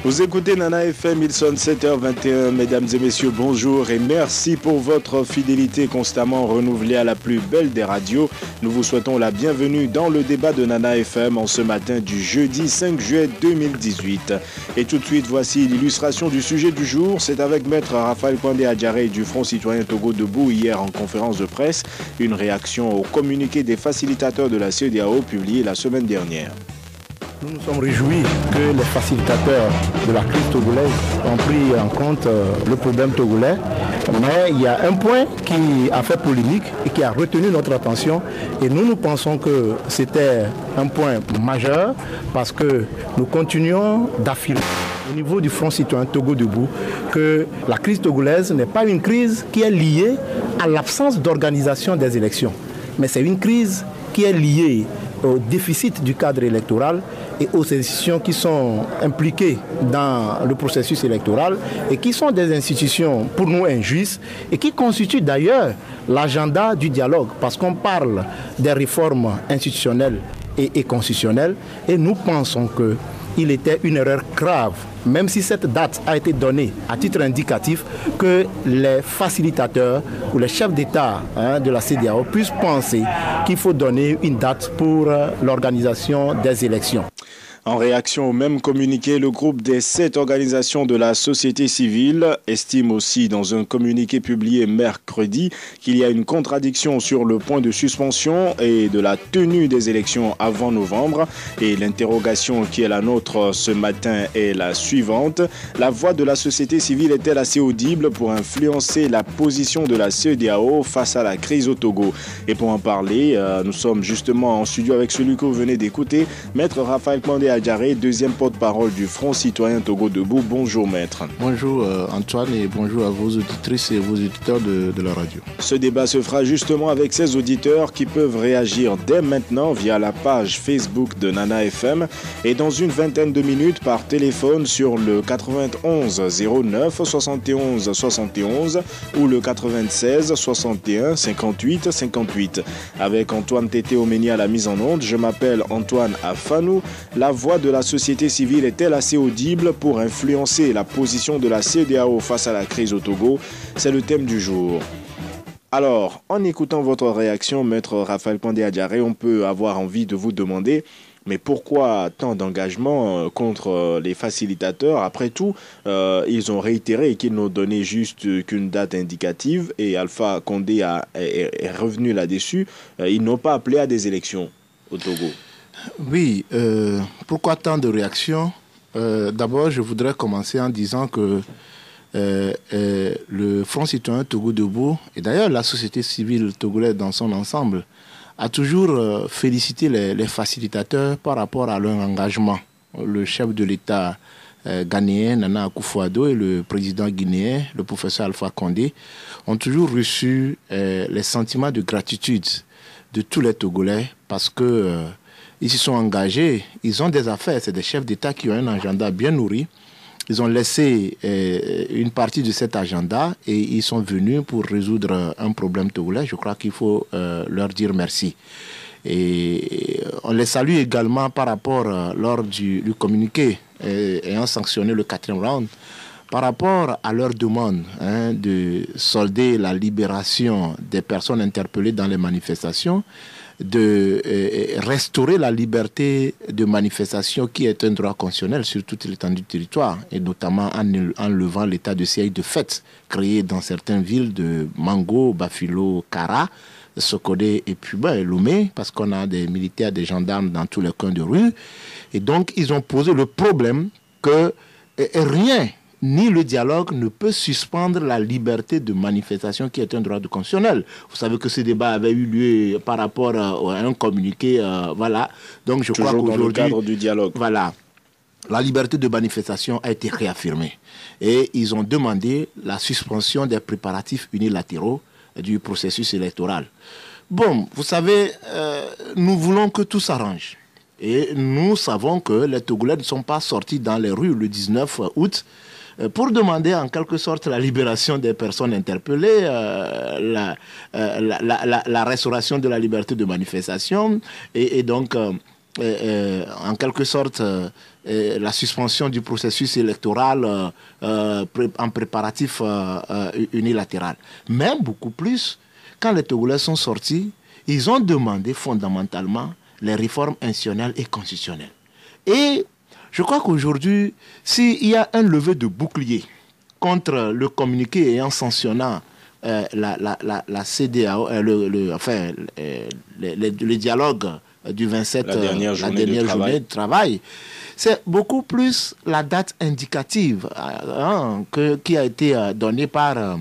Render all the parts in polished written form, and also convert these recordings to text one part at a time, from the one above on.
Vous écoutez Nana FM, il sonne 7h21. Mesdames et messieurs, bonjour et merci pour votre fidélité constamment renouvelée à la plus belle des radios. Nous vous souhaitons la bienvenue dans le débat de Nana FM en ce matin du jeudi 5 juillet 2018. Et tout de suite, voici l'illustration du sujet du jour. C'est avec Maître Raphaël Kwande Adjaré du Front Citoyen Togo Debout hier en conférence de presse. Une réaction au communiqué des facilitateurs de la CEDEAO publié la semaine dernière. Nous nous sommes réjouis que les facilitateurs de la crise togolaise ont pris en compte le problème togolais. Mais il y a un point qui a fait polémique et qui a retenu notre attention. Et nous pensons que c'était un point majeur parce que nous continuons d'affirmer au niveau du Front Citoyen Togo Debout que la crise togolaise n'est pas une crise qui est liée à l'absence d'organisation des élections. Mais c'est une crise qui est liée au déficit du cadre électoral et aux institutions qui sont impliquées dans le processus électoral et qui sont des institutions pour nous injustes et qui constituent d'ailleurs l'agenda du dialogue parce qu'on parle des réformes institutionnelles et constitutionnelles et nous pensons qu'il était une erreur grave, même si cette date a été donnée à titre indicatif, que les facilitateurs ou les chefs d'État de la CEDEAO puissent penser qu'il faut donner une date pour l'organisation des élections. En réaction au même communiqué, le groupe des 7 organisations de la société civile estime aussi dans un communiqué publié mercredi qu'il y a une contradiction sur le point de suspension et de la tenue des élections avant novembre. Et l'interrogation qui est la nôtre ce matin est la suivante. La voix de la société civile est-elle assez audible pour influencer la position de la CEDEAO face à la crise au Togo? Et pour en parler, nous sommes justement en studio avec celui que vous venez d'écouter, Maître Raphaël Kwande Adjaré, deuxième porte-parole du Front Citoyen Togo Debout. Bonjour Maître. Bonjour Antoine et bonjour à vos auditrices et vos auditeurs de la radio. Ce débat se fera justement avec ces auditeurs qui peuvent réagir dès maintenant via la page Facebook de Nana FM et dans une vingtaine de minutes par téléphone sur le 91 09 71 71 ou le 96 61 58 58. Avec Antoine Tété Omeni à la mise en onde, je m'appelle Antoine Afanou. La voix de la société civile est-elle assez audible pour influencer la position de la CEDEAO face à la crise au Togo? C'est le thème du jour. Alors, en écoutant votre réaction, Maître Raphaël Kwande Adjaré, on peut avoir envie de vous demander mais pourquoi tant d'engagement contre les facilitateurs? Après tout, ils ont réitéré qu'ils n'ont donné juste qu'une date indicative et Alpha Condé est revenu là-dessus. Ils n'ont pas appelé à des élections au Togo. Oui, pourquoi tant de réactions? D'abord, je voudrais commencer en disant que le Front Citoyen Togo Debout, et d'ailleurs la société civile togolaise dans son ensemble, a toujours félicité les facilitateurs par rapport à leur engagement. Le chef de l'État ghanéen, Nana Akufo-Addo, et le président guinéen, le professeur Alpha Condé, ont toujours reçu les sentiments de gratitude de tous les Togolais parce que ils s'y sont engagés, ils ont des affaires, c'est des chefs d'État qui ont un agenda bien nourri. Ils ont laissé une partie de cet agenda et ils sont venus pour résoudre un problème togolais. Je crois qu'il faut leur dire merci. Et on les salue également par rapport, lors du communiqué ayant sanctionné le 4e round, par rapport à leur demande de solder la libération des personnes interpellées dans les manifestations, de restaurer la liberté de manifestation qui est un droit constitutionnel sur toute l'étendue du territoire et notamment en levant l'état de siège de fait créé dans certaines villes de Mango, Bafilo, Kara, Sokodé et puis Lomé parce qu'on a des militaires, des gendarmes dans tous les coins de rue et donc ils ont posé le problème que rien ni le dialogue ne peut suspendre la liberté de manifestation qui est un droit constitutionnel. Vous savez que ce débat avait eu lieu par rapport à un communiqué, voilà. Donc je crois qu'aujourd'hui, dans le cadre du dialogue. Voilà, la liberté de manifestation a été réaffirmée et ils ont demandé la suspension des préparatifs unilatéraux du processus électoral. Bon, vous savez, nous voulons que tout s'arrange et nous savons que les Togolais ne sont pas sortis dans les rues le 19 août pour demander en quelque sorte la libération des personnes interpellées, la restauration de la liberté de manifestation et donc en quelque sorte la suspension du processus électoral en préparatif unilatéral. Mais beaucoup plus, quand les Togolais sont sortis, ils ont demandé fondamentalement les réformes institutionnelles et constitutionnelles. Et je crois qu'aujourd'hui, s'il y a un lever de bouclier contre le communiqué ayant sanctionnant la CEDEAO, le dialogue du 27, la dernière journée de travail, c'est beaucoup plus la date indicative qui a été donnée par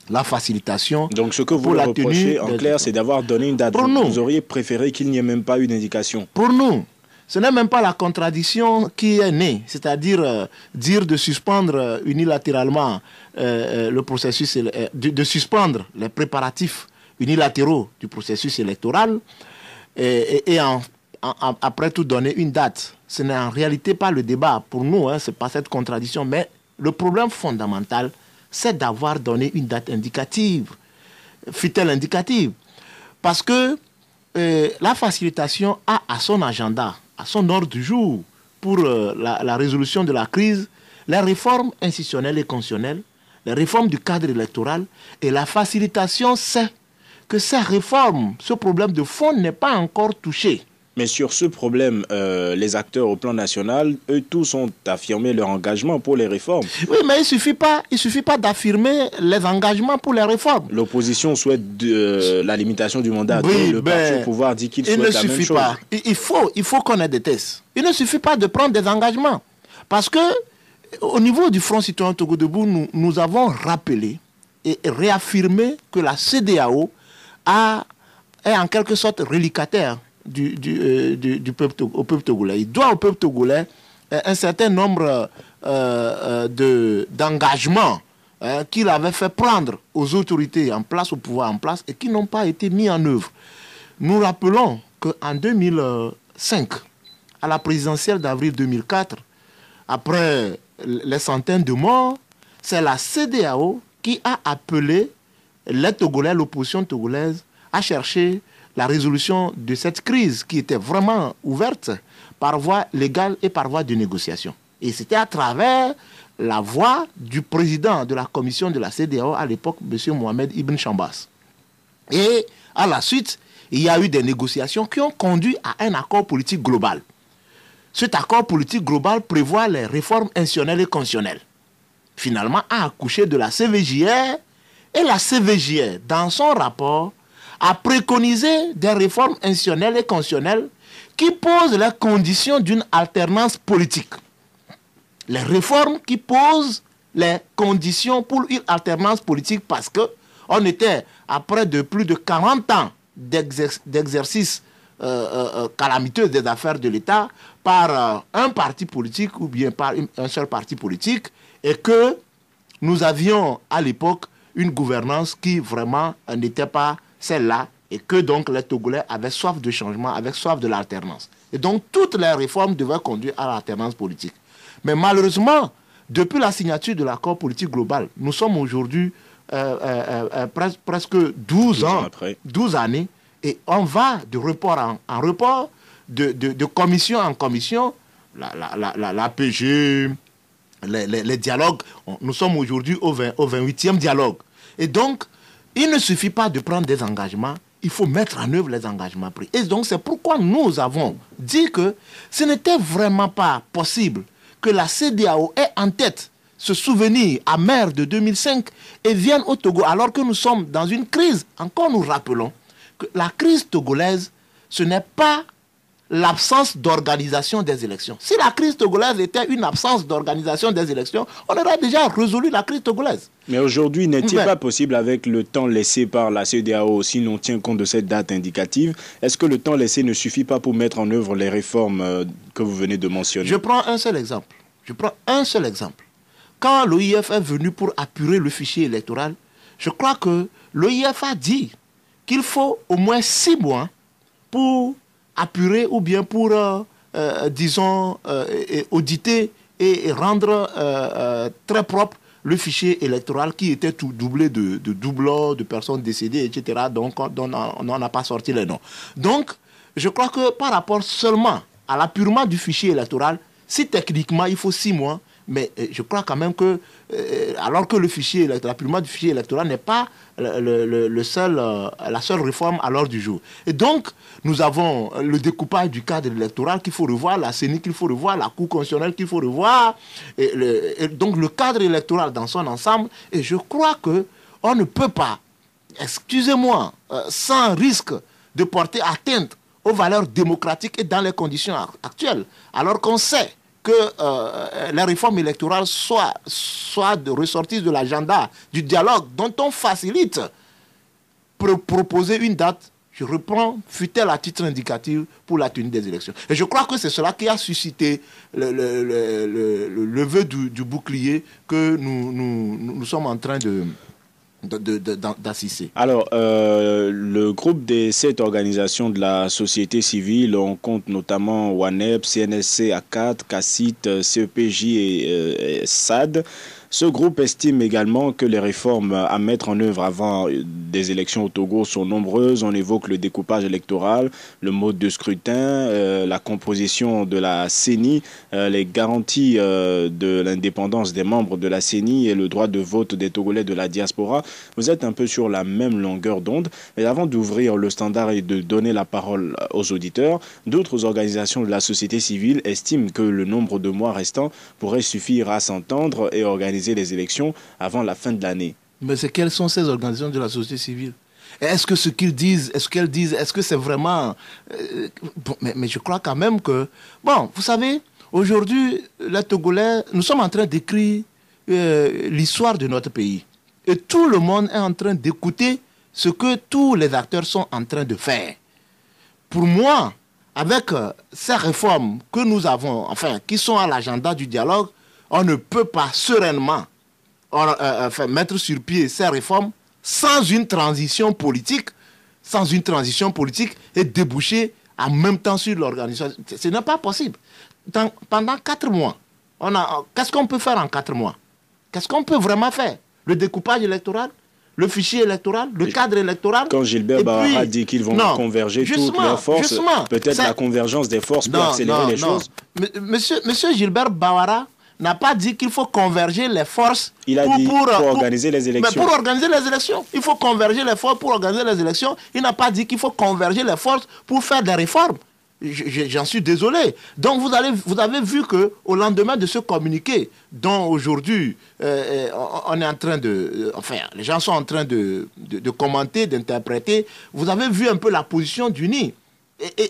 la facilitation. Donc ce que vous leur reprochez en clair, c'est d'avoir donné une date. Vous auriez préféré qu'il n'y ait même pas eu d'indication. Pour nous, ce n'est même pas la contradiction qui est née, c'est-à-dire dire de suspendre unilatéralement le processus, de suspendre les préparatifs unilatéraux du processus électoral et après tout donner une date. Ce n'est en réalité pas le débat pour nous, ce n'est pas cette contradiction, mais le problème fondamental, c'est d'avoir donné une date indicative, fut-elle indicative, parce que la facilitation a à son agenda, à son ordre du jour, pour la résolution de la crise, les réformes institutionnelles et constitutionnelles, les réformes du cadre électoral, et la facilitation sait que ces réformes, ce problème de fond n'est pas encore touché. Mais sur ce problème, les acteurs au plan national, eux tous ont affirmé leur engagement pour les réformes. Oui, mais il suffit pas d'affirmer les engagements pour les réformes. L'opposition souhaite la limitation du mandat. Oui, le parti au pouvoir dit qu'il souhaite la même chose. Il faut qu'on ait des tests. Il ne suffit pas de prendre des engagements. Parce que au niveau du Front citoyen Togo Debout, nous avons rappelé et réaffirmé que la CEDEAO est en quelque sorte relicataire du peuple, au peuple togolais. Il doit au peuple togolais un certain nombre d'engagements qu'il avait fait prendre aux autorités en place, au pouvoir en place, et qui n'ont pas été mis en œuvre. Nous rappelons qu'en 2005, à la présidentielle d'avril 2004, après les centaines de morts, c'est la CEDEAO qui a appelé les Togolais, l'opposition togolaise, à chercher la résolution de cette crise qui était vraiment ouverte par voie légale et par voie de négociation. Et c'était à travers la voix du président de la commission de la CEDEAO à l'époque, M. Mohamed Ibn Chambas. Et à la suite, il y a eu des négociations qui ont conduit à un accord politique global. Cet accord politique global prévoit les réformes institutionnelles et constitutionnelles. Finalement, a accouché de la CVJR, et la CVJR, dans son rapport, a préconisé des réformes institutionnelles et constitutionnelles qui posent les conditions d'une alternance politique. Les réformes qui posent les conditions pour une alternance politique parce qu'on était, après de plus de 40 ans d'exercice calamiteux des affaires de l'État par un parti politique ou bien par un seul parti politique, et que nous avions à l'époque une gouvernance qui vraiment n'était pas celle-là, et que donc les Togolais avaient soif de changement, avaient soif de l'alternance. Et donc toutes les réformes devaient conduire à l'alternance politique. Mais malheureusement, depuis la signature de l'accord politique global, nous sommes aujourd'hui presque 12 ans, 12 années, et on va de report en report, de commission en commission, la PG, les dialogues. Nous sommes aujourd'hui au 28e dialogue. Et donc, il ne suffit pas de prendre des engagements, il faut mettre en œuvre les engagements pris. Et donc, c'est pourquoi nous avons dit que ce n'était vraiment pas possible que la CEDEAO ait en tête ce souvenir amer de 2005 et vienne au Togo, alors que nous sommes dans une crise. Encore nous rappelons que la crise togolaise, ce n'est pas l'absence d'organisation des élections. Si la crise togolaise était une absence d'organisation des élections, on aurait déjà résolu la crise togolaise. Mais aujourd'hui, n'est-il pas possible, avec le temps laissé par la CEDEAO, si l'on tient compte de cette date indicative, est-ce que le temps laissé ne suffit pas pour mettre en œuvre les réformes que vous venez de mentionner? Je prends un seul exemple. Quand l'OIF est venu pour apurer le fichier électoral, je crois que l'OIF a dit qu'il faut au moins 6 mois pour apurer ou bien pour, disons, auditer et rendre très propre le fichier électoral qui était tout doublé de doublons, de personnes décédées, etc. Donc, on n'a pas sorti les noms. Donc, je crois que par rapport seulement à l'appurement du fichier électoral, si techniquement il faut 6 mois, mais je crois quand même que, alors que l'appurement du fichier électoral n'est pas la seule réforme à l'ordre du jour. Et donc, nous avons le découpage du cadre électoral qu'il faut revoir, la CENI qu'il faut revoir, la Cour constitutionnelle qu'il faut revoir, et donc le cadre électoral dans son ensemble. Et je crois qu'on ne peut pas, excusez-moi, sans risque de porter atteinte aux valeurs démocratiques et dans les conditions actuelles, alors qu'on sait que la réforme électorale soit ressortie de l'agenda du dialogue dont on facilite proposer une date, je reprends, fut-elle à titre indicatif pour la tenue des élections. Et je crois que c'est cela qui a suscité le lever du bouclier que nous sommes en train d'assister. Alors, le groupe des 7 organisations de la société civile, on compte notamment WANEP, CNSC, ACAT, CACIT, CEPJ et SAD. Ce groupe estime également que les réformes à mettre en œuvre avant des élections au Togo sont nombreuses. On évoque le découpage électoral, le mode de scrutin, la composition de la CENI, les garanties de l'indépendance des membres de la CENI et le droit de vote des Togolais de la diaspora. Vous êtes un peu sur la même longueur d'onde. Mais avant d'ouvrir le standard et de donner la parole aux auditeurs, d'autres organisations de la société civile estiment que le nombre de mois restants pourrait suffire à s'entendre et organiser les élections avant la fin de l'année. Mais quelles sont ces organisations de la société civile? Est-ce que ce qu'ils disent, est-ce qu'elles disent, est-ce que c'est vraiment... mais je crois quand même que... Bon, vous savez, aujourd'hui, les Togolais, nous sommes en train d'écrire l'histoire de notre pays. Et tout le monde est en train d'écouter ce que tous les acteurs sont en train de faire. Pour moi, avec ces réformes que nous avons, enfin, qui sont à l'agenda du dialogue, on ne peut pas sereinement mettre sur pied ces réformes sans une transition politique et déboucher en même temps sur l'organisation. Ce n'est pas possible. Pendant 4 mois, qu'est-ce qu'on peut faire en 4 mois? Qu'est-ce qu'on peut vraiment faire? Le découpage électoral, le fichier électoral, le cadre électoral. Quand Gilbert Bawara dit qu'ils vont converger toutes leurs forces, peut-être la convergence des forces pour accélérer les choses. Monsieur Gilbert Bawara n'a pas dit qu'il faut converger les forces pour organiser les élections. Mais pour organiser les élections, il faut converger les forces pour organiser les élections. Il n'a pas dit qu'il faut converger les forces pour faire des réformes. J'en suis désolé. Donc vous avez vu qu'au lendemain de ce communiqué, dont aujourd'hui on est en train les gens sont en train de commenter, d'interpréter, vous avez vu un peu la position d'UNI.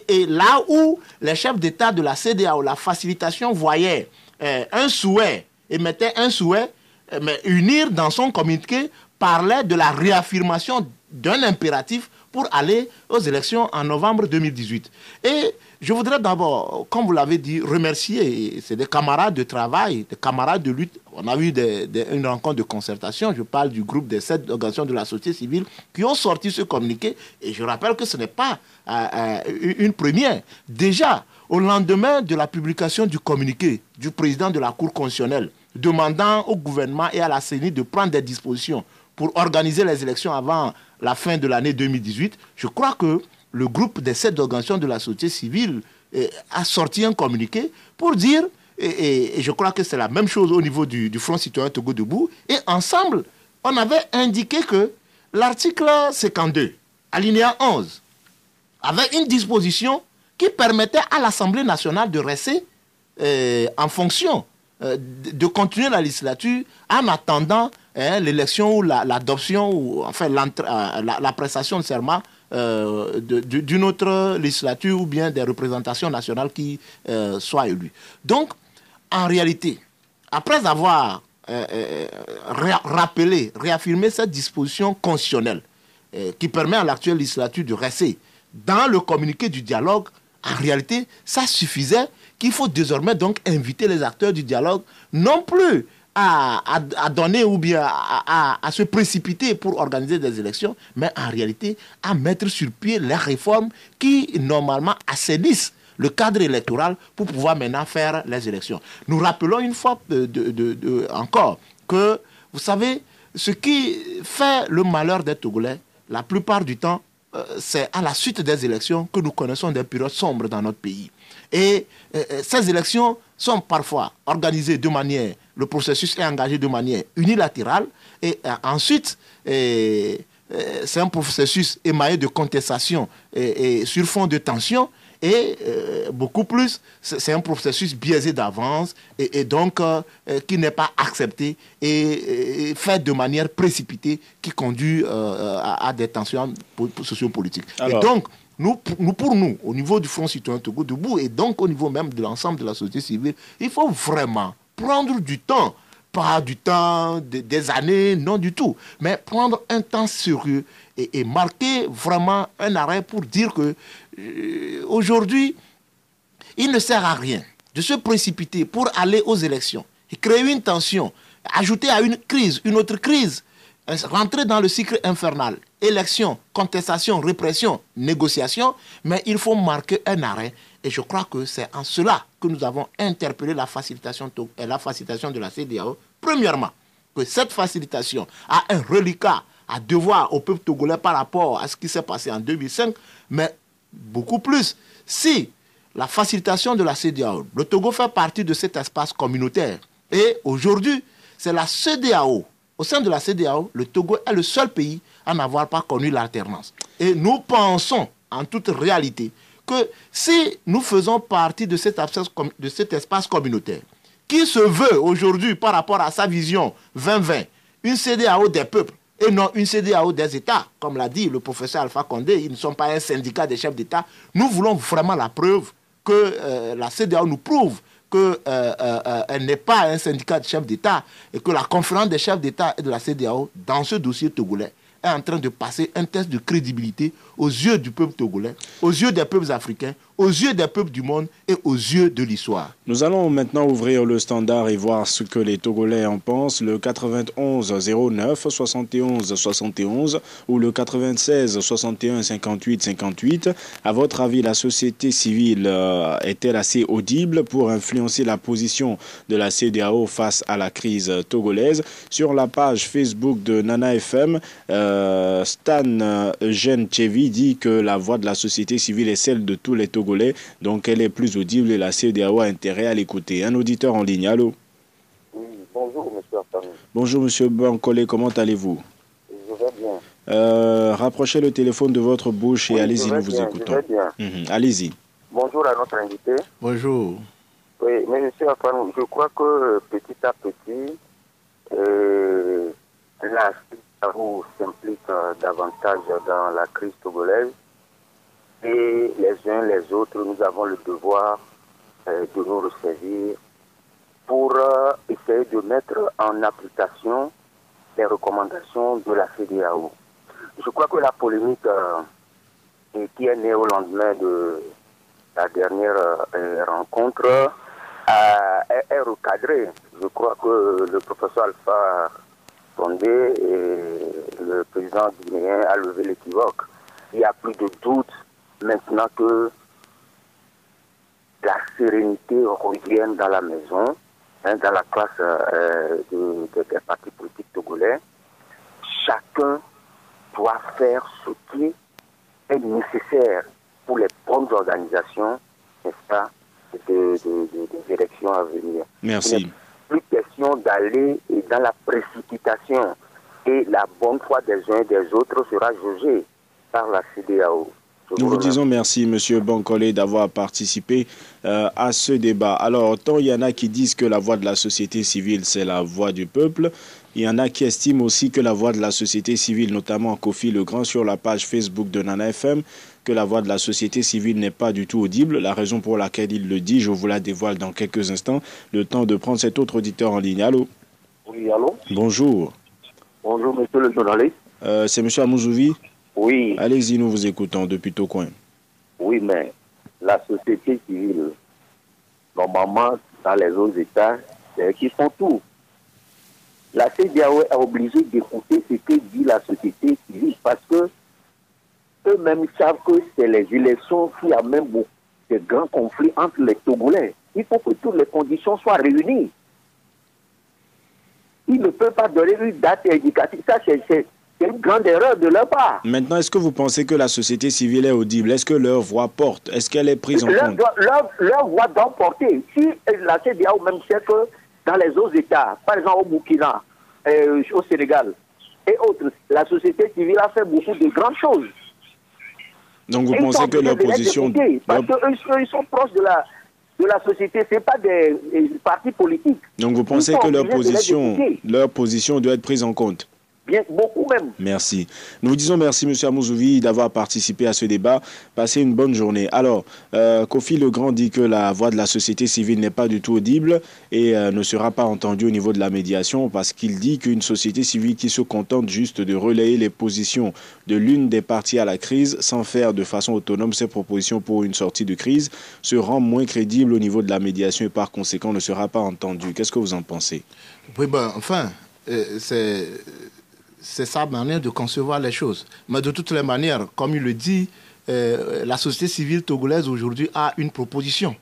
Et là où les chefs d'État de la CEDEAO, la facilitation, voyaient un souhait, émettait un souhait, mais UNIR dans son communiqué parlait de la réaffirmation d'un impératif pour aller aux élections en novembre 2018. Et je voudrais d'abord, comme vous l'avez dit, remercier, c'est des camarades de travail, des camarades de lutte. On a eu une rencontre de concertation, je parle du groupe des 7 organisations de la société civile qui ont sorti ce communiqué. Et je rappelle que ce n'est pas une première. Déjà, au lendemain de la publication du communiqué du président de la Cour constitutionnelle, demandant au gouvernement et à la CENI de prendre des dispositions pour organiser les élections avant la fin de l'année 2018, je crois que le groupe des 7 organisations de la société civile a sorti un communiqué pour dire, et je crois que c'est la même chose au niveau du Front citoyen Togo Debout, et ensemble, on avait indiqué que l'article 52, alinéa 11, avait une disposition qui permettait à l'Assemblée nationale de rester en fonction, de continuer la législature en attendant l'élection ou l'adoption, ou enfin la prestation de serment d'une autre législature ou bien des représentations nationales qui soient élues. Donc, en réalité, après avoir réaffirmé cette disposition constitutionnelle qui permet à l'actuelle législature de rester dans le communiqué du dialogue, en réalité, ça suffisait qu'il faut désormais donc inviter les acteurs du dialogue non plus à donner ou bien à se précipiter pour organiser des élections, mais en réalité à mettre sur pied les réformes qui normalement assainissent le cadre électoral pour pouvoir maintenant faire les élections. Nous rappelons une fois encore que, vous savez, ce qui fait le malheur des Togolais, la plupart du temps, c'est à la suite des élections que nous connaissons des périodes sombres dans notre pays. Et ces élections sont parfois organisées de manière, le processus est engagé de manière unilatérale, et ensuite, c'est un processus émaillé de contestation et sur fond de tension, et beaucoup plus, c'est un processus biaisé d'avance et donc qui n'est pas accepté et fait de manière précipitée qui conduit à des tensions sociopolitiques. Alors, et donc, pour nous, au niveau du Front citoyen Togo Debout et donc au niveau même de l'ensemble de la société civile, il faut vraiment prendre du temps, pas du temps des années, non du tout, mais prendre un temps sérieux et marquer vraiment un arrêt pour dire que aujourd'hui, il ne sert à rien de se précipiter pour aller aux élections et créer une tension, ajouter à une crise, une autre crise, rentrer dans le cycle infernal, élection, contestation, répression, négociation, mais il faut marquer un arrêt. Et je crois que c'est en cela que nous avons interpellé la facilitation de la CEDEAO. Premièrement, que cette facilitation a un reliquat à devoir au peuple togolais par rapport à ce qui s'est passé en 2005, mais beaucoup plus. Si la facilitation de la CEDEAO, le Togo fait partie de cet espace communautaire, et aujourd'hui, c'est la CEDEAO. Au sein de la CEDEAO, le Togo est le seul pays à n'avoir pas connu l'alternance. Et nous pensons, en toute réalité, que si nous faisons partie de cet espace communautaire, qui se veut aujourd'hui par rapport à sa vision 2020, une CEDEAO des peuples, et non une CEDEAO des États, comme l'a dit le professeur Alpha Condé, ils ne sont pas un syndicat des chefs d'État. Nous voulons vraiment la preuve que la CEDEAO nous prouve qu'elle n'est pas un syndicat de chefs d'État et que la conférence des chefs d'État et de la CEDEAO, dans ce dossier togolais, est en train de passer un test de crédibilité aux yeux du peuple togolais, aux yeux des peuples africains, aux yeux des peuples du monde et aux yeux de l'histoire. Nous allons maintenant ouvrir le standard et voir ce que les Togolais en pensent. Le 91 09 71 71 ou le 96 61 58 58. À votre avis, la société civile est-elle assez audible pour influencer la position de la CEDEAO face à la crise togolaise? Sur la page Facebook de Nana FM, Stan Eugène Tchevi dit que la voix de la société civile est celle de tous les Togolais, donc elle est plus audible et la CEDEAO a intérêt à l'écouter. Un auditeur en ligne, allô? Oui, bonjour monsieur Artami. Bonjour monsieur Bankole, comment allez-vous? Je vais bien. Rapprochez le téléphone de votre bouche et allez-y, nous vous écoutons. Je vais bien. Allez-y. Bonjour à notre invité. Bonjour. Oui, mais monsieur Artami, je crois que petit à petit, la CEDEAO s'implique davantage dans la crise togolaise. Et les uns les autres, nous avons le devoir de nous resservir pour essayer de mettre en application les recommandations de la CEDEAO. Je crois que la polémique qui est née au lendemain de la dernière rencontre est recadrée. Je crois que le professeur Alpha Condé et le président guinéen a levé l'équivoque. Il n'y a plus de doute maintenant que la sérénité revienne dans la maison, dans la classe des partis politiques togolais. Chacun doit faire ce qui est nécessaire pour les bonnes organisations, n'est-ce pas, des élections à venir. Merci. Il n'est plus question d'aller dans la précipitation et la bonne foi des uns et des autres sera jugée par la CEDEAO. Nous vous disons merci, M. Bankole, d'avoir participé à ce débat. Alors, tant il y en a qui disent que la voix de la société civile, c'est la voix du peuple, il y en a qui estiment aussi que la voix de la société civile, notamment Kofi Legrand sur la page Facebook de Nana FM, que la voix de la société civile n'est pas du tout audible. La raison pour laquelle il le dit, je vous la dévoile dans quelques instants. Le temps de prendre cet autre auditeur en ligne. Allô? Oui, allô? Bonjour. Bonjour, monsieur le journaliste. C'est M. Amouzouvi? Oui. Allez-y, nous vous écoutons depuis Tocoin. Oui, mais la société civile, normalement, dans les autres États, c'est eux qui font tout. La CEDEAO est obligée d'écouter ce que dit la société civile parce que eux-mêmes savent que c'est les élections qui amènent beaucoup de grands conflits entre les Togolais. Il faut que toutes les conditions soient réunies. Ils ne peuvent pas donner une date indicative. Ça, c'est c'est une grande erreur de leur part. Maintenant, est-ce que vous pensez que la société civile est audible? Est-ce que leur voix porte? Est-ce qu'elle est prise en compte? Leur voix doit porter. Si la CEDEAO même sait que dans les autres États, par exemple au Burkina, au Sénégal et autres, la société civile a fait beaucoup de grandes choses. Donc vous pensez que leur position... Parce qu'eux, ils sont proches de la société, ce n'est pas des partis politiques. Donc vous pensez que leur position doit être prise en compte? Bien, beaucoup même. Merci. Nous vous disons merci, M. Amouzouvi, d'avoir participé à ce débat. Passez une bonne journée. Alors, Kofi Legrand dit que la voix de la société civile n'est pas du tout audible et ne sera pas entendue au niveau de la médiation parce qu'il dit qu'une société civile qui se contente juste de relayer les positions de l'une des parties à la crise sans faire de façon autonome ses propositions pour une sortie de crise se rend moins crédible au niveau de la médiation et par conséquent ne sera pas entendue. Qu'est-ce que vous en pensez? Oui, enfin, c'est sa manière de concevoir les choses. Mais de toutes les manières, comme il le dit, la société civile togolaise aujourd'hui a une proposition.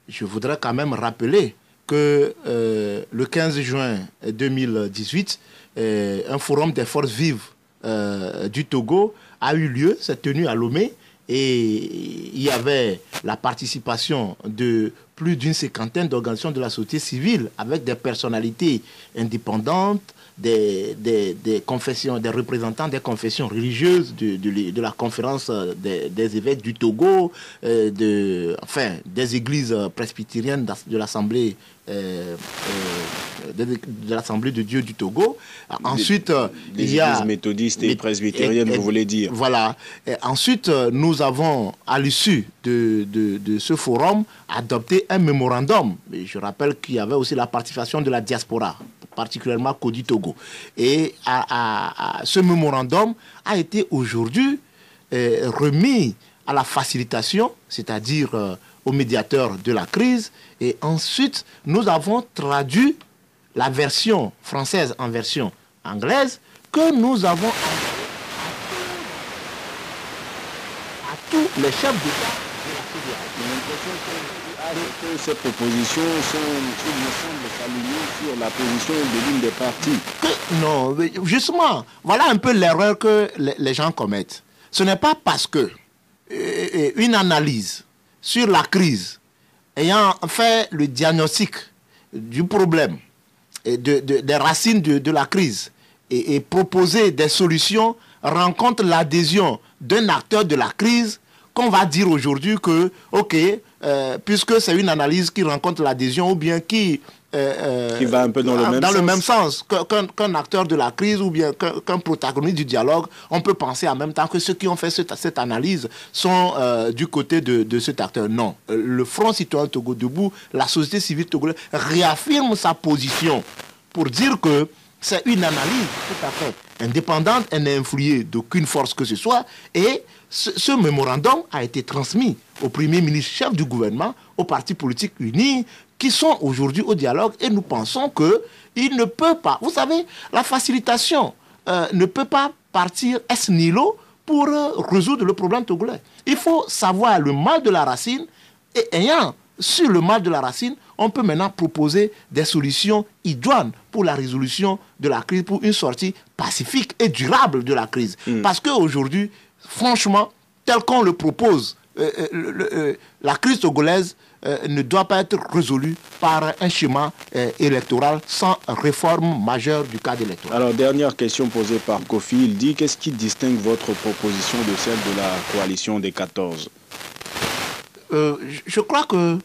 Je voudrais quand même rappeler que le 15 juin 2018, un forum des forces vives du Togo a eu lieu, s'est tenu à Lomé, et il y avait la participation de plus d'une cinquantaine d'organisations de la société civile avec des personnalités indépendantes, des confessions, des représentants des confessions religieuses de la conférence des évêques du Togo, des églises presbytériennes de l'Assemblée de Dieu du Togo. Ensuite, il y a églises méthodistes et presbytériennes, vous voulez dire. Voilà. Et ensuite, nous avons, à l'issue de ce forum, adopté un mémorandum. Et je rappelle qu'il y avait aussi la participation de la diaspora, particulièrement Kodi Togo. Et ce mémorandum a été aujourd'hui remis à la facilitation, c'est-à-dire au médiateur de la crise. Et ensuite, nous avons traduit la version française en version anglaise que nous avons à tous les chefs d'État de la CEDEAO. Que ces propositions il me semble, s'aligner sur la position de l'une des parties. Non, justement, voilà un peu l'erreur que les gens commettent. Ce n'est pas parce que une analyse sur la crise, ayant fait le diagnostic du problème, et des racines de la crise, et proposer des solutions, rencontre l'adhésion d'un acteur de la crise, qu'on va dire aujourd'hui que, ok, puisque c'est une analyse qui rencontre l'adhésion ou bien qui va un peu dans le même sens qu'un acteur de la crise ou bien qu'un protagoniste du dialogue, on peut penser en même temps que ceux qui ont fait cette analyse sont du côté de cet acteur. Non, le Front citoyen Togo debout, la société civile togolaise réaffirme sa position pour dire que c'est une analyse tout à fait indépendante, elle n'est influée d'aucune force que ce soit, et ce mémorandum a été transmis au Premier ministre chef du gouvernement, aux partis politiques unis, qui sont aujourd'hui au dialogue, et nous pensons qu'il ne peut pas, vous savez, la facilitation ne peut pas partir ex nihilo pour résoudre le problème togolais. Il faut savoir le mal de la racine, et ayant sur le mal de la racine, on peut maintenant proposer des solutions idoines pour la résolution de la crise, pour une sortie pacifique et durable de la crise. Parce qu'aujourd'hui, franchement, tel qu'on le propose, la crise togolaise ne doit pas être résolue par un schéma électoral sans réforme majeure du cadre électoral. Alors, dernière question posée par Kofi, il dit, qu'est-ce qui distingue votre proposition de celle de la coalition des 14 ? Je crois que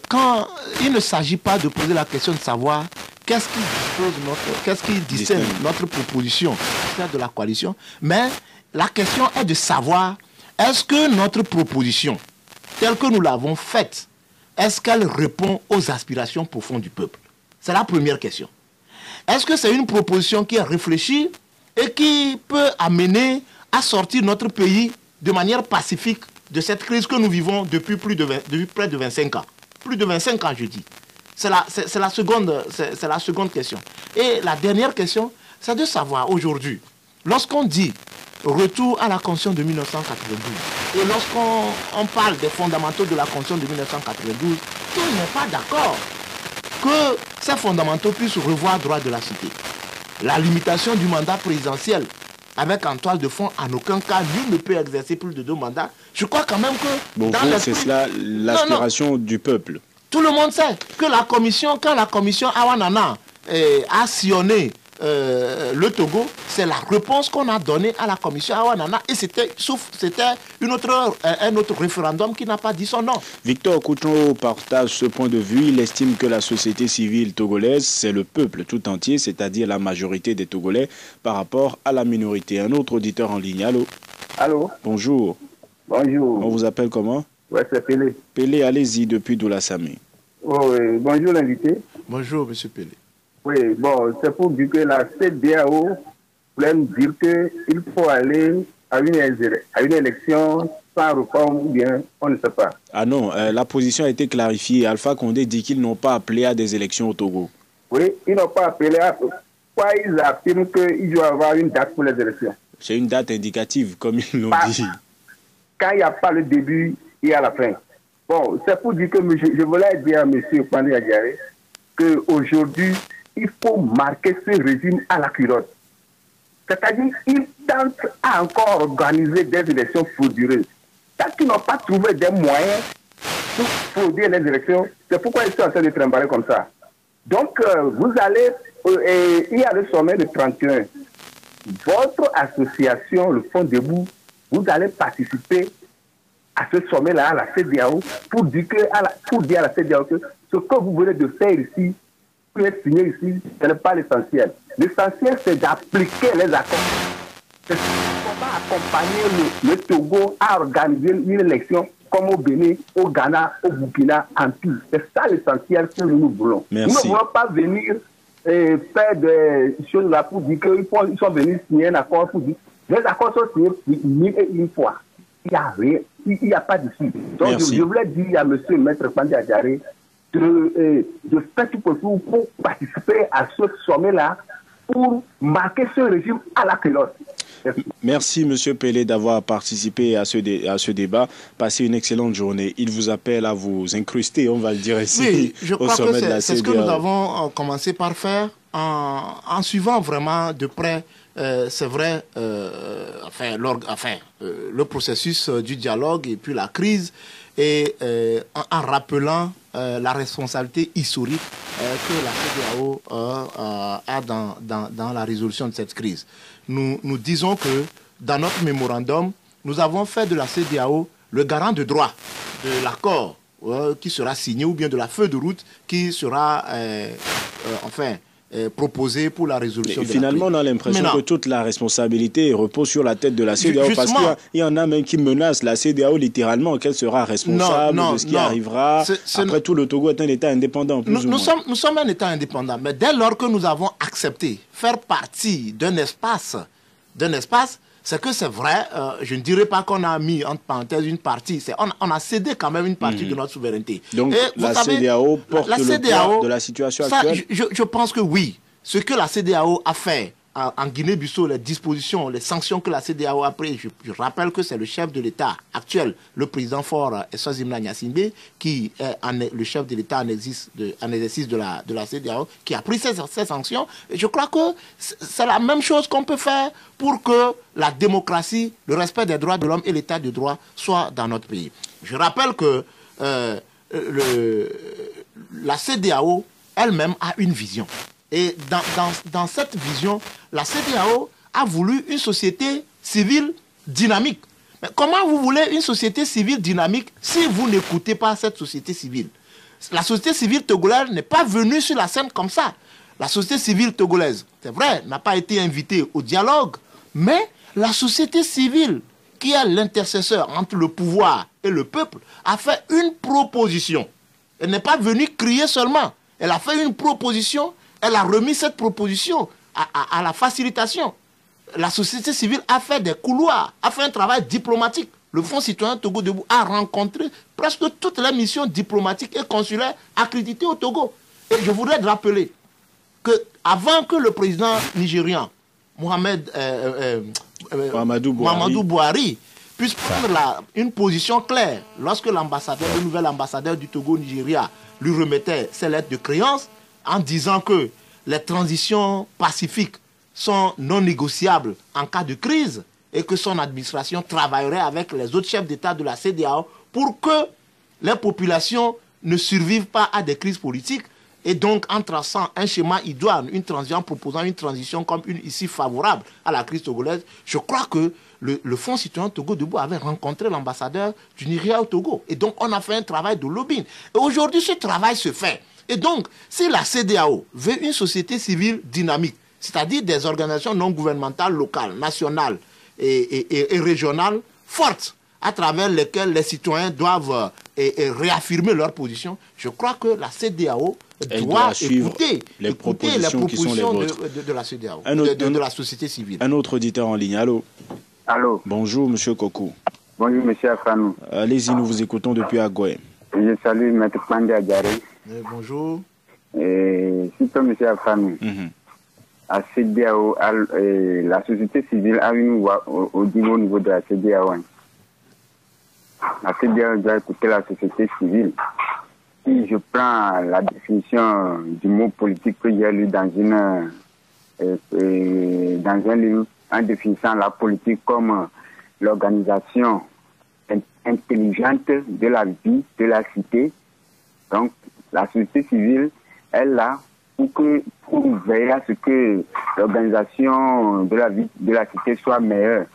quand il ne s'agit pas de poser la question de savoir qu'est-ce qui distingue notre proposition de la coalition, mais la question est de savoir est-ce que notre proposition, telle que nous l'avons faite, est-ce qu'elle répond aux aspirations profondes du peuple? C'est la première question. Est-ce que c'est une proposition qui est réfléchie et qui peut amener à sortir notre pays de manière pacifique de cette crise que nous vivons depuis près de 25 ans. Plus de 25 ans, je dis. C'est la seconde question. Et la dernière question, c'est de savoir aujourd'hui, lorsqu'on dit retour à la Constitution de 1992, et lorsqu'on parle des fondamentaux de la Constitution de 1992, tout n'est pas d'accord que ces fondamentaux puissent revoir droit de la cité. La limitation du mandat présidentiel avec en toile de fond, en aucun cas, nul ne peut exercer plus de 2 mandats. Je crois quand même que... Bon, c'est cela l'aspiration du peuple. Tout le monde sait que quand la commission Awanana a sillonné le Togo, c'est la réponse qu'on a donnée à la commission Awanana et c'était un autre référendum qui n'a pas dit son nom. Victor Couchon partage ce point de vue. Il estime que la société civile togolaise, c'est le peuple tout entier, c'est-à-dire la majorité des Togolais par rapport à la minorité. Un autre auditeur en ligne, allô? Allô? Bonjour. Bonjour. On vous appelle comment? Ouais, c'est Pélé. Pélé, allez-y, depuis Doula-Samé. Oh, oui. Bonjour l'invité. Bonjour, monsieur Pélé. Oui, bon, c'est pour dire que la CEDEAO voulait me dire qu'il faut aller à une élection sans réforme ou bien on ne sait pas. Ah non, la position a été clarifiée. Alpha Condé dit qu'ils n'ont pas appelé à des élections au Togo. Oui, ils n'ont pas appelé à... Pourquoi ils affirment qu'il doit y avoir une date pour les élections? C'est une date indicative, comme ils l'ont dit. Quand il n'y a pas le début, il y a la fin. Bon, c'est pour dire que je voulais dire à M. Pandé Adjaré qu'aujourd'hui, il faut marquer ce régime à la culotte. C'est-à-dire qu'il tente à encore organiser des élections frauduleuses. Tant qu'ils n'ont pas trouvé des moyens pour frauder les élections, c'est pourquoi ils sont en train de trimballer comme ça. Donc, vous allez... il y a le sommet de 31. Votre association, le Fonds Debout, vous allez participer à ce sommet-là, à la CEDEAO, pour dire à la CEDEAO que ce que vous venez de faire ici, pour être signé ici, ce n'est pas l'essentiel. L'essentiel, c'est d'appliquer les accords. C'est comment accompagner le Togo à organiser une élection comme au Bénin, au Ghana, au Burkina, en tout. C'est ça l'essentiel que nous voulons. Merci. Nous ne voulons pas venir faire des choses là pour dire qu'ils sont venus signer un accord pour dire les accords sont signés une fois. Il n'y a rien, il n'y a pas d'issue. Donc je voulais dire à M. Maître Pandé Adjaré de faire tout possible pour participer à ce sommet-là pour marquer ce régime à la culotte. Merci M. Pélé d'avoir participé à ce débat. Passez une excellente journée. Il vous appelle à vous incruster, on va le dire ici, oui, je crois au sommet de la CEDEAO. C'est ce que nous avons commencé par faire en suivant vraiment de près, c'est vrai, le processus du dialogue et puis la crise et en rappelant la responsabilité historique que la CEDEAO a dans la résolution de cette crise. Nous disons que dans notre mémorandum, nous avons fait de la CEDEAO le garant de droit de l'accord qui sera signé ou bien de la feuille de route qui sera proposé pour la résolution. Et finalement, on a l'impression que toute la responsabilité repose sur la tête de la CEDEAO parce qu'il y en a même qui menacent la CEDEAO littéralement qu'elle sera responsable de ce qui arrivera. Après tout, le Togo est un État indépendant. Nous sommes un État indépendant, mais dès lors que nous avons accepté faire partie d'un espace, c'est que c'est vrai, je ne dirais pas qu'on a mis entre parenthèses une partie, on a cédé quand même une partie de notre souveraineté. Donc la CEDEAO porte le poids de la situation actuelle. Je pense que oui. Ce que la CEDEAO a fait en Guinée-Bissau, les dispositions, les sanctions que la CEDEAO a prises, je rappelle que c'est le chef de l'État actuel, le président fort Eswazimna Gnassingbé, qui est le chef de l'État en exercice de la CEDEAO, qui a pris ces sanctions. Et je crois que c'est la même chose qu'on peut faire pour que la démocratie, le respect des droits de l'homme et l'état de droit soient dans notre pays. Je rappelle que la CEDEAO elle-même a une vision. Et dans cette vision, la CEDEAO a voulu une société civile dynamique. Mais comment vous voulez une société civile dynamique si vous n'écoutez pas cette société civile? La société civile togolaise n'est pas venue sur la scène comme ça. La société civile togolaise, c'est vrai, n'a pas été invitée au dialogue, mais la société civile, qui est l'intercesseur entre le pouvoir et le peuple, a fait une proposition. Elle n'est pas venue crier seulement. Elle a fait une proposition. Elle a remis cette proposition à la facilitation. La société civile a fait des couloirs, a fait un travail diplomatique. Le Fonds citoyen Togo Debout a rencontré presque toutes les missions diplomatiques et consulaires accréditées au Togo. Et je voudrais rappeler qu'avant que le président nigérian, Mahamadou Bouhari, puisse prendre une position claire lorsque le nouvel ambassadeur du Togo au Nigeria lui remettait ses lettres de créance, en disant que les transitions pacifiques sont non négociables en cas de crise et que son administration travaillerait avec les autres chefs d'État de la CEDEAO pour que les populations ne survivent pas à des crises politiques. Et donc, en traçant un schéma idoine, en proposant une transition comme une ici favorable à la crise togolaise, je crois que le Fonds citoyen Togo Debout avait rencontré l'ambassadeur du Nigeria au Togo. Et donc, on a fait un travail de lobbying. Et aujourd'hui, ce travail se fait. Et donc, si la CEDEAO veut une société civile dynamique, c'est-à-dire des organisations non gouvernementales locales, nationales et régionales fortes, à travers lesquelles les citoyens doivent réaffirmer leur position, je crois que la CEDEAO doit écouter les propositions qui sont les vôtres de la CEDEAO, de la société civile. Un autre auditeur en ligne, allô. Allô. Bonjour, monsieur Kokou. Bonjour, monsieur Afanou. Allez-y, nous vous écoutons depuis Agoué. Je salue Maître Pandé Adjaré. Bonjour. Surtout, monsieur Afanou. À CEDEAO, la société civile a une voix au niveau de la CEDEAO. La CEDEAO doit écouter la société civile. Si je prends la définition du mot politique que j'ai lu dans un livre, en définissant la politique comme l'organisation intelligente de la vie de la cité. Donc, la société civile est là pour veiller à ce que l'organisation de la vie de la cité soit meilleure.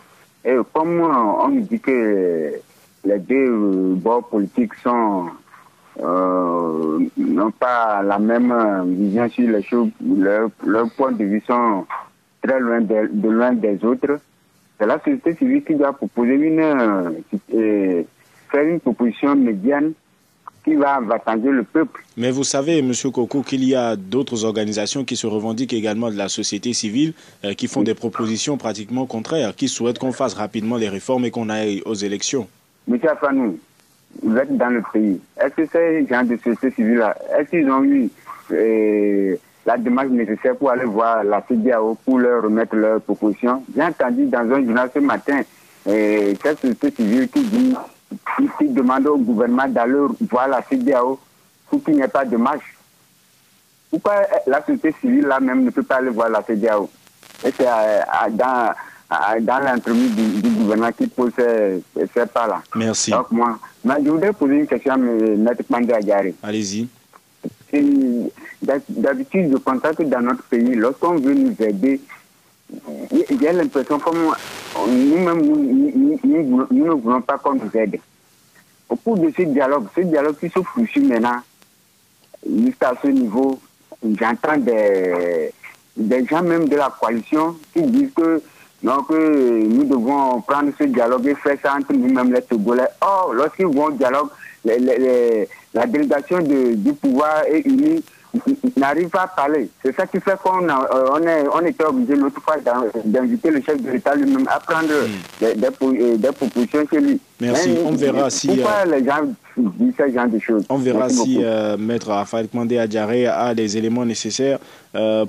Et comme on nous dit que les deux bords politiques n'ont pas la même vision sur les choses, leurs points de vue sont très loin de l'un des autres. C'est la société civile qui doit proposer faire une proposition médiane qui va avantager le peuple. Mais vous savez, M. Kokou, qu'il y a d'autres organisations qui se revendiquent également de la société civile, qui font des propositions pratiquement contraires, qui souhaitent qu'on fasse rapidement les réformes et qu'on aille aux élections. Monsieur Afanou, vous êtes dans le pays. Est-ce que ces gens de société civile-là, est-ce qu'ils ont eu la démarche nécessaire pour aller voir la CEDEAO pour leur remettre leurs propositions? J'ai entendu dans un journal ce matin cette société civile qui demande au gouvernement d'aller voir la CEDEAO pour qu'il n'y ait pas de marche. Pourquoi la société civile là-même ne peut pas aller voir la CEDEAO? Et c'est dans l'entremise du gouvernement qui pose ces pas-là. Merci. Donc moi, je voudrais poser une question à M. Pandé Adjaré. Allez-y. D'habitude, je constate que dans notre pays, lorsqu'on veut nous aider, j'ai l'impression que nous-mêmes, nous ne voulons pas qu'on nous aide. Au cours de ce dialogue qui se poursuit maintenant, jusqu'à ce niveau, j'entends des gens même de la coalition qui disent que nous devons prendre ce dialogue et faire ça entre nous-mêmes les Togolais. Or, lorsqu'ils vont au dialogue, la délégation du pouvoir est unie, n'arrive pas à parler. C'est ça qui fait qu'on était obligé l'autre fois d'inviter le chef de l'État lui-même à prendre des propositions chez lui. Merci. On verra si... Pourquoi les gens disent ce genre de choses? On verra si Maître Raphaël Pandé Adjaré a les éléments nécessaires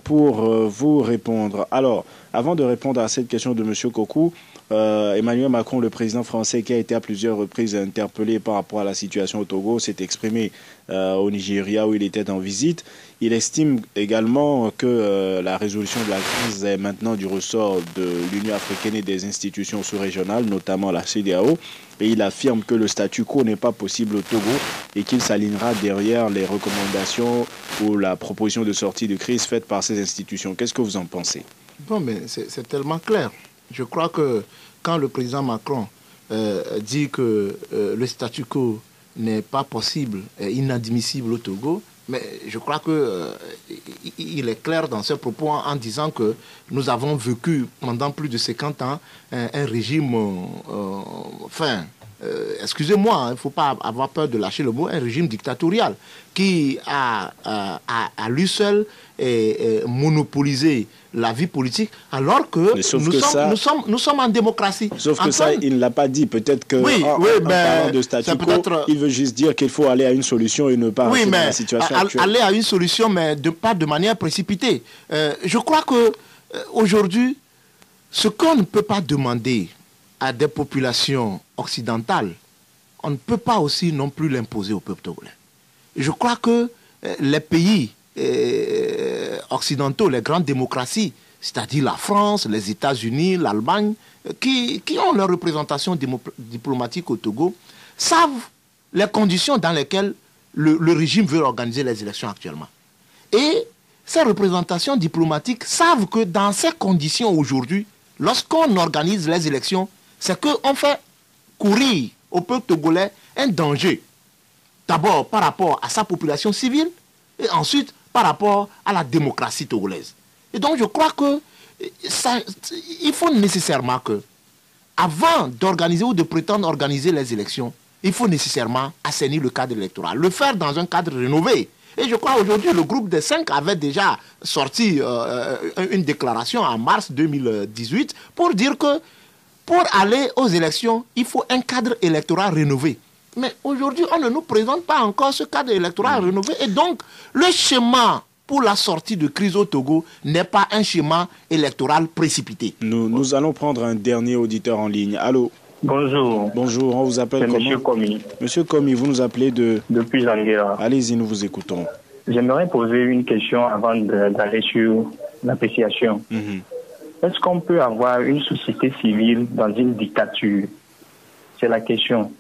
pour vous répondre. Alors, avant de répondre à cette question de M. Kokou, Emmanuel Macron, le président français, qui a été à plusieurs reprises interpellé par rapport à la situation au Togo, s'est exprimé au Nigeria où il était en visite. Il estime également que la résolution de la crise est maintenant du ressort de l'Union africaine et des institutions sous-régionales, notamment la CEDEAO. Et il affirme que le statu quo n'est pas possible au Togo et qu'il s'alignera derrière les recommandations ou la proposition de sortie de crise faite par ces institutions. Qu'est-ce que vous en pensez? Bon, mais c'est tellement clair. Je crois que quand le président Macron dit que le statu quo n'est pas possible, est inadmissible au Togo, mais je crois qu'il est clair dans ses propos en disant que nous avons vécu pendant plus de 50 ans un régime, excusez-moi, il ne faut pas avoir peur de lâcher le mot, un régime dictatorial qui a lui seul monopolisé la vie politique, alors que nous sommes en démocratie. Sauf que ça, il ne l'a pas dit. Peut-être que en parlant de statu quo, il veut juste dire qu'il faut aller à une solution et ne pas rester dans la situation actuelle. Aller à une solution, mais pas de manière précipitée. Je crois que aujourd'hui, ce qu'on ne peut pas demander à des populations occidentales, on ne peut pas aussi non plus l'imposer au peuple togolais. Je crois que les pays occidentaux, les grandes démocraties, c'est-à-dire la France, les États-Unis, l'Allemagne, qui ont leur représentation diplomatique au Togo, savent les conditions dans lesquelles le régime veut organiser les élections actuellement. Et ces représentations diplomatiques savent que dans ces conditions aujourd'hui, lorsqu'on organise les élections, c'est qu'on fait courir au peuple togolais un danger. D'abord par rapport à sa population civile et ensuite par rapport à la démocratie togolaise. Et donc je crois que il faut nécessairement que, avant d'organiser ou de prétendre organiser les élections, il faut nécessairement assainir le cadre électoral, le faire dans un cadre rénové. Et je crois aujourd'hui le groupe des 5 avait déjà sorti une déclaration en mars 2018 pour dire que pour aller aux élections, il faut un cadre électoral rénové. Mais aujourd'hui, on ne nous présente pas encore ce cadre électoral rénové. Et donc, le schéma pour la sortie de crise au Togo n'est pas un schéma électoral précipité. Nous allons prendre un dernier auditeur en ligne. Allô? Bonjour. Bonjour, on vous appelle comment? Monsieur Komi. Monsieur Komi, vous nous appelez depuis Zanguera. Allez-y, nous vous écoutons. J'aimerais poser une question avant d'aller sur l'appréciation. Est-ce qu'on peut avoir une société civile dans une dictature? C'est la question.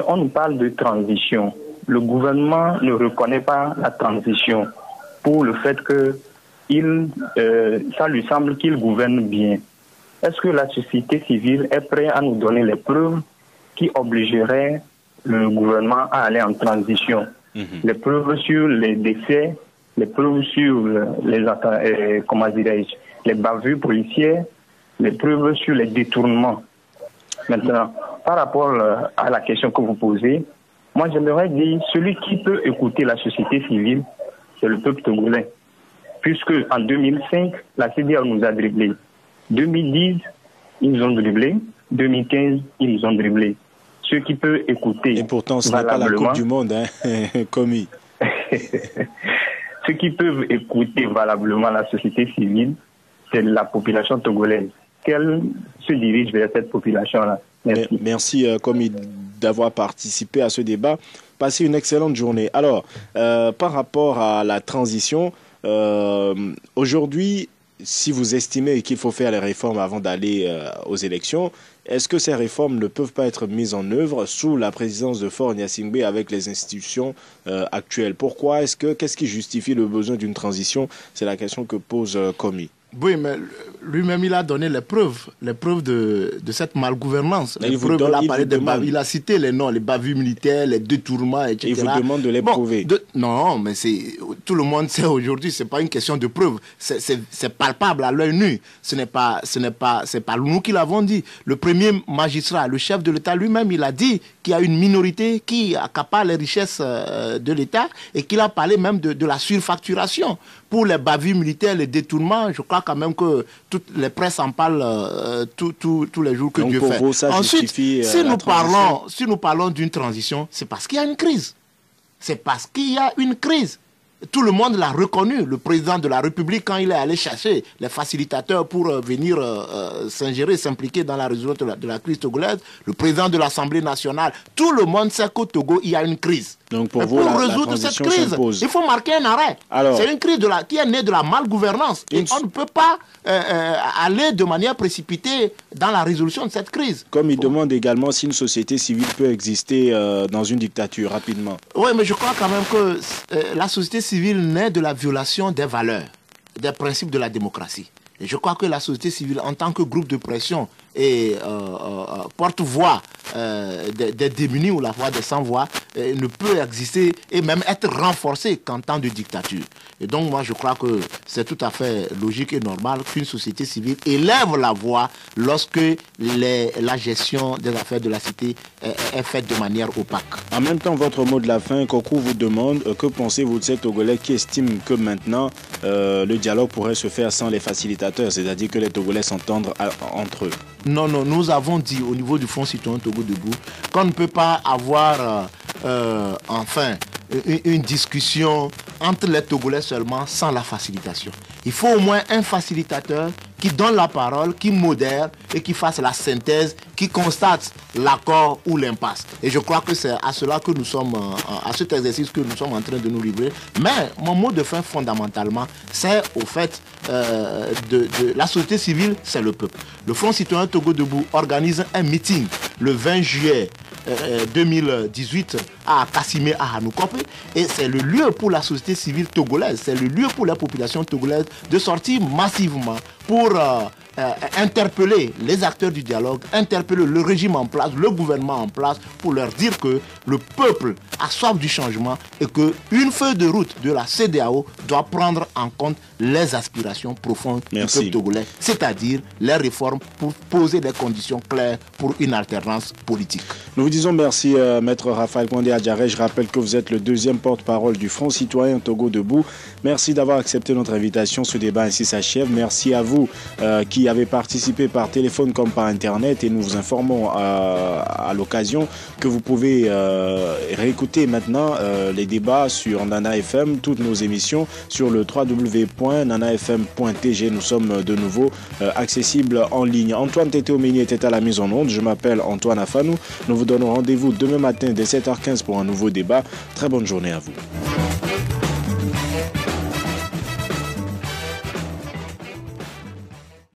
On nous parle de transition. Le gouvernement ne reconnaît pas la transition pour le fait que ça lui semble qu'il gouverne bien. Est-ce que la société civile est prête à nous donner les preuves qui obligeraient le gouvernement à aller en transition? Les preuves sur les décès, les preuves sur les bavures policières, les preuves sur les détournements. Maintenant, par rapport à la question que vous posez, moi j'aimerais dire, celui qui peut écouter la société civile, c'est le peuple togolais. Puisque en 2005, la CEDEAO nous a dribblés. 2010, ils nous ont dribblés. 2015, ils nous ont dribblés. Ceux qui peuvent écouter. Et pourtant, ce n'est pas la Coupe du Monde, hein, commis. Ceux qui peuvent écouter valablement la société civile, c'est la population togolaise. Qu'elle se dirige vers cette population-là. Merci. Merci, commis, d'avoir participé à ce débat. Passez une excellente journée. Alors, par rapport à la transition, aujourd'hui, si vous estimez qu'il faut faire les réformes avant d'aller aux élections, est-ce que ces réformes ne peuvent pas être mises en œuvre sous la présidence de Faure Gnassingbé avec les institutions actuelles? Pourquoi? Qu'est-ce qui justifie le besoin d'une transition? C'est la question que pose Komi. Oui, mais lui-même, il a donné les preuves de cette malgouvernance. Il a cité les noms, les bavures militaires, les détournements, etc. Il vous demande de les prouver. Non, mais tout le monde sait aujourd'hui, ce n'est pas une question de preuve. C'est palpable à l'œil nu. C'est pas nous qui l'avons dit. Le premier magistrat, le chef de l'État lui-même, il a dit qu'il y a une minorité qui accapare les richesses de l'État et qu'il a parlé même de la surfacturation. Pour les bavures militaires, les détournements, je crois quand même que toutes les presses en parlent tous les jours que donc Dieu pour fait. vous, ça ensuite, si nous parlons d'une transition, c'est parce qu'il y a une crise. C'est parce qu'il y a une crise. Tout le monde l'a reconnu. Le président de la République, quand il est allé chercher les facilitateurs pour venir s'ingérer, s'impliquer dans la résolution de la crise togolaise, le président de l'Assemblée nationale, tout le monde sait qu'au Togo, il y a une crise. Donc pour vous, pour résoudre cette crise, il faut marquer un arrêt. C'est une crise qui est née de la malgouvernance. Et on ne peut pas aller de manière précipitée dans la résolution de cette crise. Comme il demande également si une société civile peut exister dans une dictature, rapidement. Oui, mais je crois quand même que la société civile naît de la violation des valeurs, des principes de la démocratie. Et je crois que la société civile, en tant que groupe de pression et porte-voix des démunis ou la voix des sans-voix, ne peut exister et même être renforcée qu'en temps de dictature. Et donc moi je crois que c'est tout à fait logique et normal qu'une société civile élève la voix lorsque la gestion des affaires de la cité est faite de manière opaque. En même temps, votre mot de la fin, Kokou vous demande que pensez-vous de ces Togolais qui estiment que maintenant le dialogue pourrait se faire sans les facilitateurs, c'est-à-dire que les Togolais s'entendent entre eux? Non, nous avons dit au niveau du Fonds citoyen Togo Debout qu'on ne peut pas avoir une discussion entre les Togolais seulement sans la facilitation. Il faut au moins un facilitateur qui donne la parole, qui modère et qui fasse la synthèse, qui constate l'accord ou l'impasse. Et je crois que c'est à cela que nous sommes, à cet exercice que nous sommes en train de nous livrer. Mais mon mot de fin fondamentalement, c'est au fait de la société civile, c'est le peuple. Le Front citoyen Togo Debout organise un meeting le 20 juillet 2018 à Kassimé, à Hanoukope, et c'est le lieu pour la société civile togolaise, c'est le lieu pour la population togolaise de sortir massivement pour interpeller les acteurs du dialogue, interpeller le régime en place, le gouvernement en place, pour leur dire que le peuple a soif du changement et qu'une feuille de route de la CEDEAO doit prendre en compte les aspirations profondes du peuple togolais, c'est-à-dire les réformes pour poser des conditions claires pour une alternance politique. Nous vous disons merci, Maître Raphaël Condé Adjaré. Je rappelle que vous êtes le deuxième porte-parole du Front citoyen Togo Debout. Merci d'avoir accepté notre invitation. Ce débat ainsi s'achève. Merci à vous qui avez participé par téléphone comme par Internet, et nous vous informons à l'occasion que vous pouvez réécouter maintenant les débats sur Nana FM, toutes nos émissions sur le www.nanafm.tg. Nous sommes de nouveau accessibles en ligne. Antoine Tété-Omeni était à la mise en onde. Je m'appelle Antoine Afanou. Nous vous donnons rendez-vous demain matin dès 7h15 pour un nouveau débat. Très bonne journée à vous.